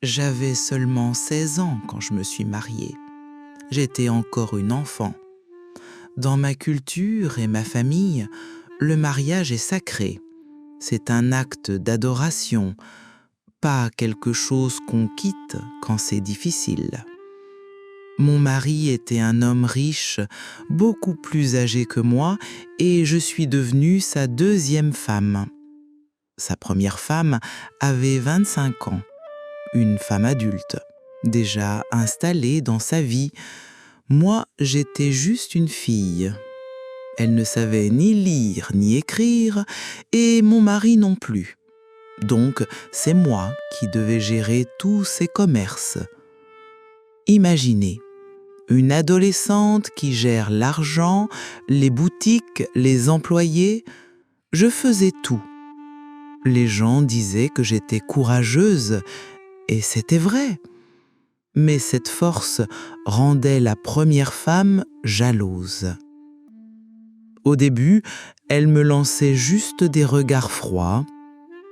J'avais seulement 16 ans quand je me suis mariée. J'étais encore une enfant. Dans ma culture et ma famille, le mariage est sacré. C'est un acte d'adoration, pas quelque chose qu'on quitte quand c'est difficile. Mon mari était un homme riche, beaucoup plus âgé que moi, et je suis devenue sa deuxième femme. Sa première femme avait 25 ans, une femme adulte, déjà installée dans sa vie. Moi, j'étais juste une fille. Elle ne savait ni lire ni écrire, et mon mari non plus. Donc, c'est moi qui devais gérer tous ces commerces. Imaginez, une adolescente qui gère l'argent, les boutiques, les employés. Je faisais tout. Les gens disaient que j'étais courageuse, et c'était vrai. Mais cette force rendait la première femme jalouse. Au début, elle me lançait juste des regards froids,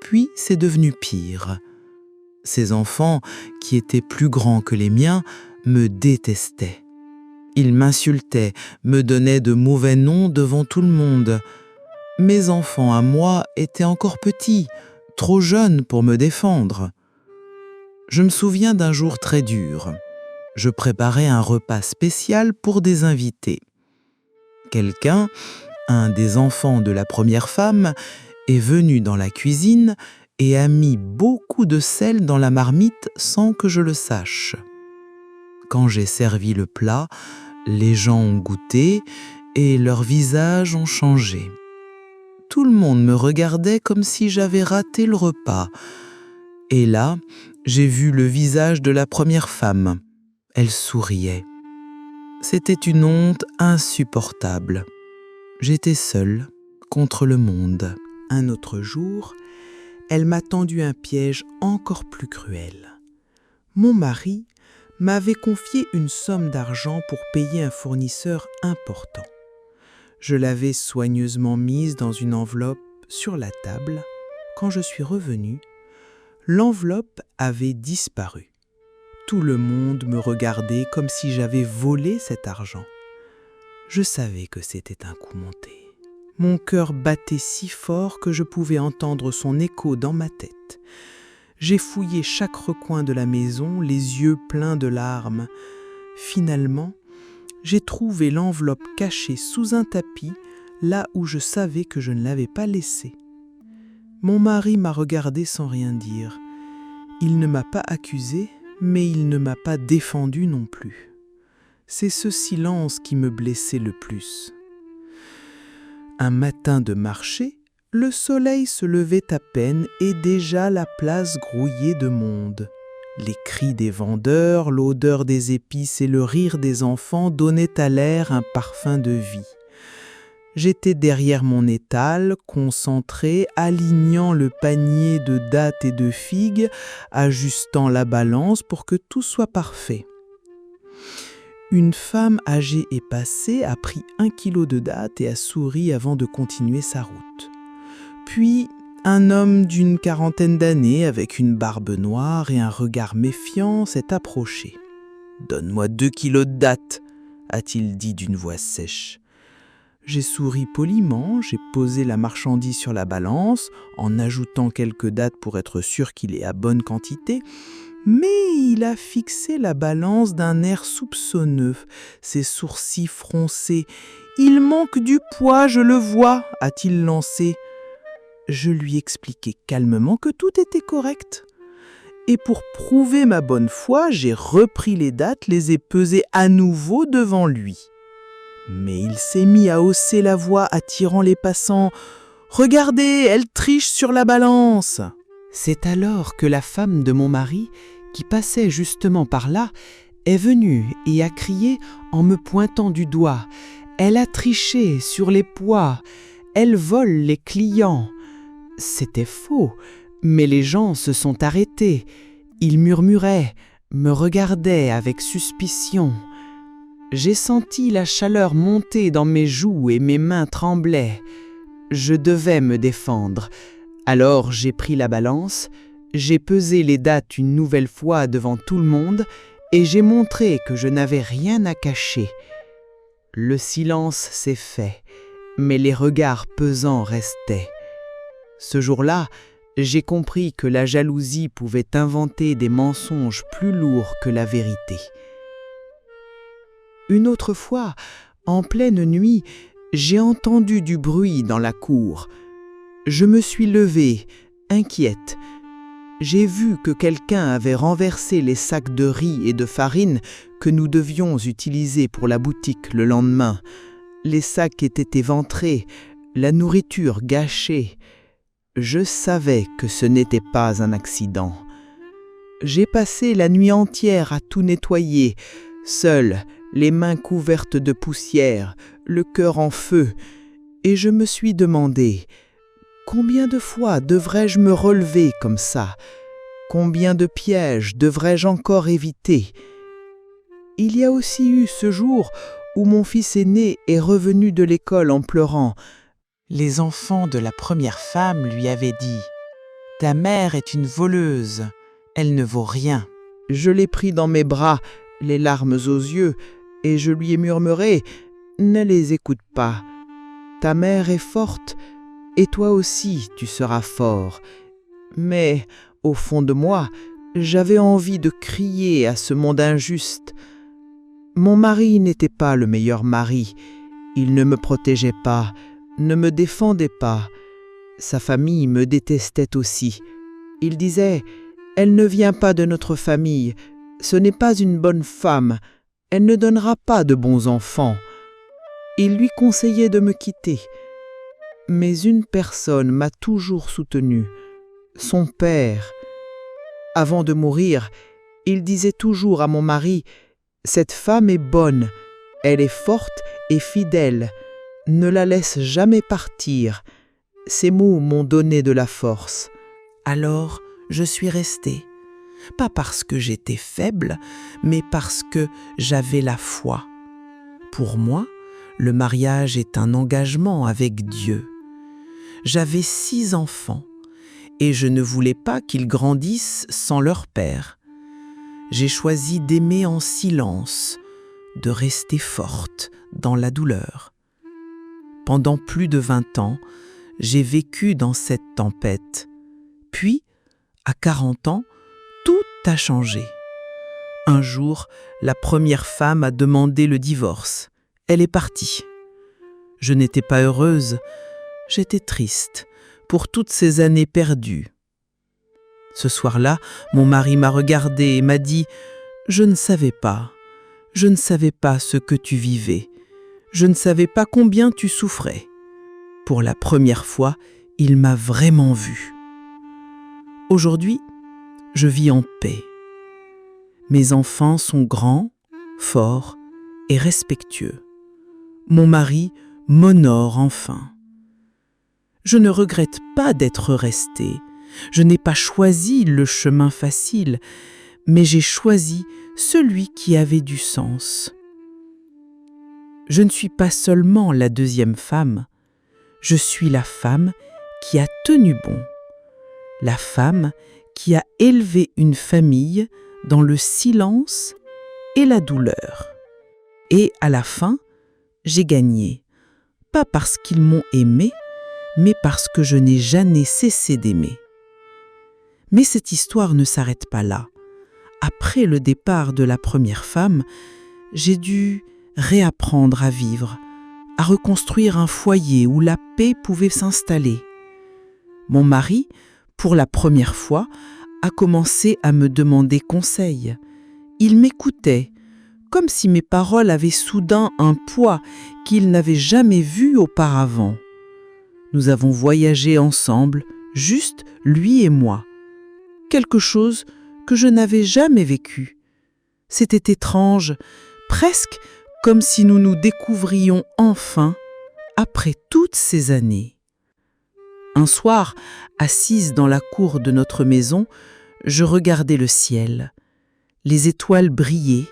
puis c'est devenu pire. Ses enfants, qui étaient plus grands que les miens, me détestaient. Ils m'insultaient, me donnaient de mauvais noms devant tout le monde. Mes enfants à moi étaient encore petits, trop jeunes pour me défendre. Je me souviens d'un jour très dur. Je préparais un repas spécial pour des invités. Quelqu'un, un des enfants de la première femme, est venu dans la cuisine et a mis beaucoup de sel dans la marmite sans que je le sache. Quand j'ai servi le plat, les gens ont goûté et leurs visages ont changé. Tout le monde me regardait comme si j'avais raté le repas. Et là, j'ai vu le visage de la première femme. Elle souriait. C'était une honte insupportable. J'étais seule contre le monde. Un autre jour, elle m'a tendu un piège encore plus cruel. Mon mari m'avait confié une somme d'argent pour payer un fournisseur important. Je l'avais soigneusement mise dans une enveloppe sur la table. Quand je suis revenue, l'enveloppe avait disparu. Tout le monde me regardait comme si j'avais volé cet argent. Je savais que c'était un coup monté. Mon cœur battait si fort que je pouvais entendre son écho dans ma tête. J'ai fouillé chaque recoin de la maison, les yeux pleins de larmes. Finalement, j'ai trouvé l'enveloppe cachée sous un tapis, là où je savais que je ne l'avais pas laissée. Mon mari m'a regardé sans rien dire. Il ne m'a pas accusé, mais il ne m'a pas défendu non plus. C'est ce silence qui me blessait le plus. Un matin de marché, le soleil se levait à peine et déjà la place grouillait de monde. Les cris des vendeurs, l'odeur des épices et le rire des enfants donnaient à l'air un parfum de vie. J'étais derrière mon étal, concentré, alignant le panier de dattes et de figues, ajustant la balance pour que tout soit parfait. Une femme âgée et passée a pris 1 kilo de dattes et a souri avant de continuer sa route. Puis, un homme d'une 40aine d'années, avec une barbe noire et un regard méfiant, s'est approché. « Donne-moi 2 kilos de dattes », a-t-il dit d'une voix sèche. J'ai souri poliment, j'ai posé la marchandise sur la balance, en ajoutant quelques dattes pour être sûr qu'il est à bonne quantité, mais il a fixé la balance d'un air soupçonneux, ses sourcils froncés. « Il manque du poids, je le vois », a-t-il lancé. Je lui expliquai calmement que tout était correct. Et pour prouver ma bonne foi, j'ai repris les dattes, les ai pesées à nouveau devant lui. Mais il s'est mis à hausser la voix, attirant les passants. « Regardez, elle triche sur la balance !» C'est alors que la femme de mon mari, qui passait justement par là, est venue et a crié en me pointant du doigt. « Elle a triché sur les poids, elle vole les clients !» C'était faux, mais les gens se sont arrêtés. Ils murmuraient, me regardaient avec suspicion. J'ai senti la chaleur monter dans mes joues et mes mains tremblaient. Je devais me défendre. Alors j'ai pris la balance, J'ai pesé les dates une nouvelle fois devant tout le monde et j'ai montré que je n'avais rien à cacher. Le silence s'est fait, mais les regards pesants restaient. Ce jour-là, j'ai compris que la jalousie pouvait inventer des mensonges plus lourds que la vérité. Une autre fois, en pleine nuit, j'ai entendu du bruit dans la cour. Je me suis levée, inquiète. J'ai vu que quelqu'un avait renversé les sacs de riz et de farine que nous devions utiliser pour la boutique le lendemain. Les sacs étaient éventrés, la nourriture gâchée. Je savais que ce n'était pas un accident. J'ai passé la nuit entière à tout nettoyer, seule, les mains couvertes de poussière, le cœur en feu, et je me suis demandé: combien de fois devrais-je me relever comme ça? Combien de pièges devrais-je encore éviter? Il y a aussi eu ce jour où mon fils aîné est revenu de l'école en pleurant. Les enfants de la première femme lui avaient dit: « Ta mère est une voleuse, elle ne vaut rien. » Je l'ai pris dans mes bras, les larmes aux yeux, et je lui ai murmuré: « Ne les écoute pas. Ta mère est forte, et toi aussi tu seras fort. » Mais, au fond de moi, j'avais envie de crier à ce monde injuste. Mon mari n'était pas le meilleur mari. Il ne me protégeait pas, ne me défendait pas. Sa famille me détestait aussi. Il disait: « Elle ne vient pas de notre famille, ce n'est pas une bonne femme, elle ne donnera pas de bons enfants. » Il lui conseillait de me quitter. Mais une personne m'a toujours soutenu, son père. Avant de mourir, il disait toujours à mon mari: « Cette femme est bonne, elle est forte et fidèle, ne la laisse jamais partir. » Ces mots m'ont donné de la force. Alors, je suis restée, pas parce que j'étais faible, mais parce que j'avais la foi. Pour moi, le mariage est un engagement avec Dieu. J'avais 6 enfants et je ne voulais pas qu'ils grandissent sans leur père. J'ai choisi d'aimer en silence, de rester forte dans la douleur. Pendant plus de 20 ans, j'ai vécu dans cette tempête. Puis, à 40 ans, tout a changé. Un jour, la première femme a demandé le divorce. Elle est partie. Je n'étais pas heureuse, j'étais triste pour toutes ces années perdues. Ce soir-là, mon mari m'a regardée et m'a dit: « Je ne savais pas ce que tu vivais. Je ne savais pas combien tu souffrais. » Pour la première fois, il m'a vraiment vue. Aujourd'hui, je vis en paix. Mes enfants sont grands, forts et respectueux. Mon mari m'honore enfin. Je ne regrette pas d'être restée. Je n'ai pas choisi le chemin facile, mais j'ai choisi celui qui avait du sens. Je ne suis pas seulement la deuxième femme, je suis la femme qui a tenu bon, la femme qui a élevé une famille dans le silence et la douleur. Et à la fin, j'ai gagné, pas parce qu'ils m'ont aimée, mais parce que je n'ai jamais cessé d'aimer. Mais cette histoire ne s'arrête pas là. Après le départ de la première femme, j'ai dû réapprendre à vivre, à reconstruire un foyer où la paix pouvait s'installer. Mon mari, pour la première fois, a commencé à me demander conseil. Il m'écoutait, comme si mes paroles avaient soudain un poids qu'il n'avait jamais vu auparavant. Nous avons voyagé ensemble, juste lui et moi. Quelque chose que je n'avais jamais vécu. C'était étrange, presque comme si nous nous découvrions enfin après toutes ces années. Un soir, assise dans la cour de notre maison, je regardais le ciel. Les étoiles brillaient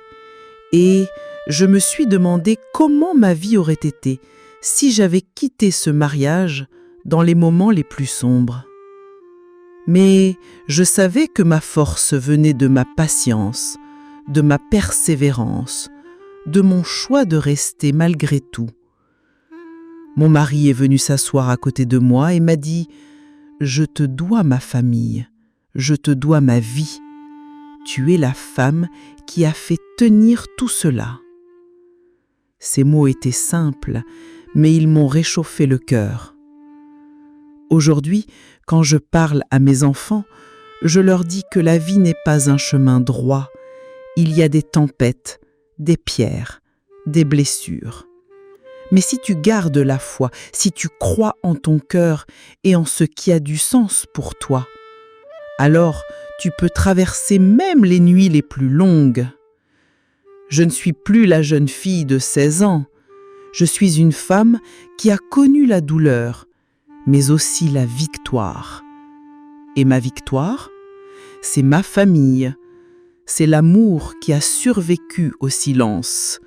et je me suis demandé comment ma vie aurait été si j'avais quitté ce mariage dans les moments les plus sombres. Mais je savais que ma force venait de ma patience, de ma persévérance, de mon choix de rester malgré tout. Mon mari est venu s'asseoir à côté de moi et m'a dit « Je te dois ma famille, je te dois ma vie. Tu es la femme qui a fait tenir tout cela. » Ces mots étaient simples, mais ils m'ont réchauffé le cœur. Aujourd'hui, quand je parle à mes enfants, je leur dis que la vie n'est pas un chemin droit. Il y a des tempêtes, des pierres, des blessures. Mais si tu gardes la foi, si tu crois en ton cœur et en ce qui a du sens pour toi, alors tu peux traverser même les nuits les plus longues. Je ne suis plus la jeune fille de 16 ans. Je suis une femme qui a connu la douleur, mais aussi la victoire. Et ma victoire, c'est ma famille. C'est l'amour qui a survécu au silence.